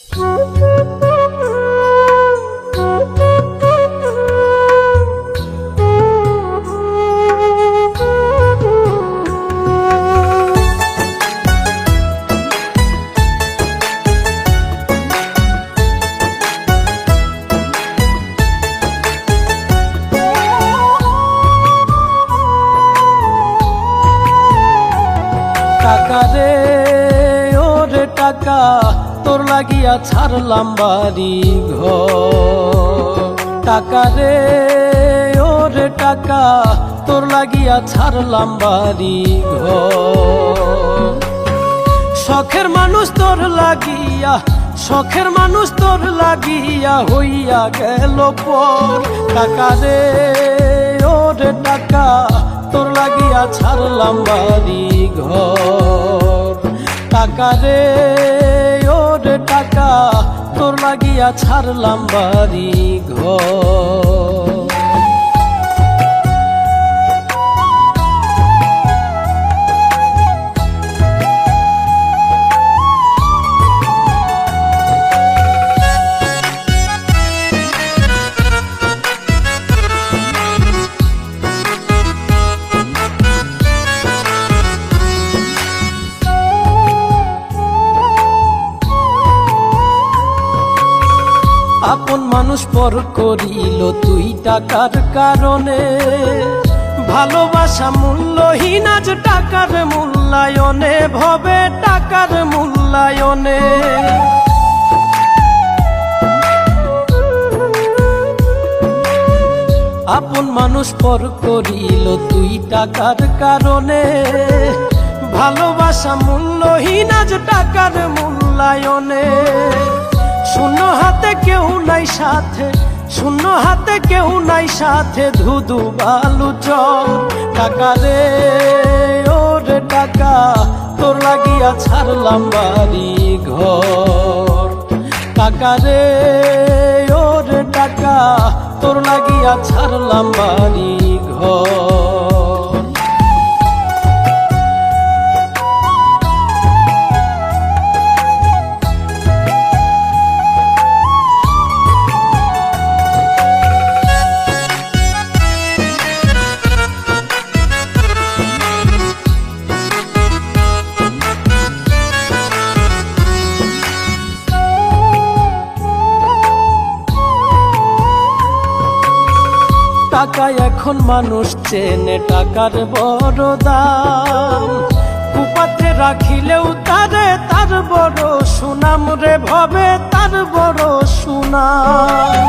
টাকা রে ওরে টাকা তোর লাগিয়া ছাড়লাম বাড়ি ঘর। টাকা রে ওরে টাকা তোর লাগিয়া ছাড়লাম বাড়ি ঘর। শখের মানুষ তোর লাগিয়া, শখের মানুষ তোর লাগিয়া হইয়া গেল পর। টাকা রে ওরে টাকা তোর লাগিয়া ছাড়লাম বাড়ি ঘর। টাকা রে ওরে টাকা তোর লাগিয়া ছাড়লাম বাড়ি ঘর। আপন মানুষ পর করিল তুই টাকার কারণে। ভালোবাসা মূল্যহীন আজ টাকার মূল্যায়নে, ভবে টাকার মূল্যায়নে। আপন মানুষ পর করিল তুই টাকার কারণে। ভালোবাসা মূল্যহীন আজ টাকার মূল্যায়নে। শূন্য হাতে কেউ নাই সাথে, শূন্য হাতে কেউ নাই সাথে, ধুধু বালু চর। টাকা রে ওরে টাকা তোর লাগিয়া ছাড়লাম বাড়ি ঘর। টাকা রে ওরে টাকা তোর লাগিয়া ছাড়লাম বাড়ি ঘর। টাকা এখন মানুষ চেনে টাকার বড় দাম। কুপাতে রাখিলেও তারে তার বড় সুনাম রে, ভবে তার বড় সুনাম।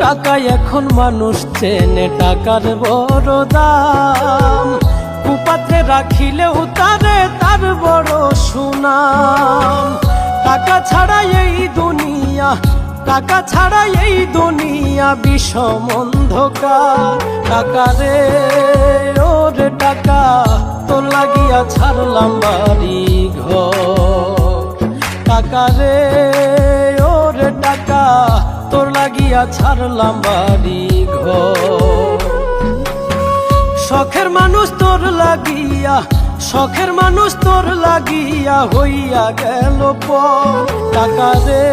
টাকা এখন মানুষ চেনে টাকার বড় দাম। কুপাতে রাখিলেও তারে তার বড় সুনাম। টাকা ছাড়া এই দুনিয়া, টাকা ছাড়া এই দুনিয়া বিষম অন্ধকার। টাকা রে ওরে টাকা তোর লাগিয়া ছাড়লাম বাড়ি ঘর। টাকা রে ওরে টাকা তোর লাগিয়া ছাড়লাম বাড়ি ঘর। শখের মানুষ তোর লাগিয়া, শখের মানুষ তোর লাগিয়া হইয়া গেল পর। টাকা রে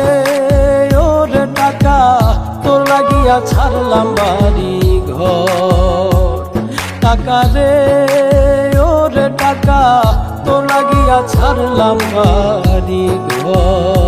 ওরে টাকা তোর লাগিয়া ছাড়লাম বাড়ি ঘর। টাকা রে ওরে টাকা তোর লাগিয়া ছাড়লাম বাড়ি ঘর।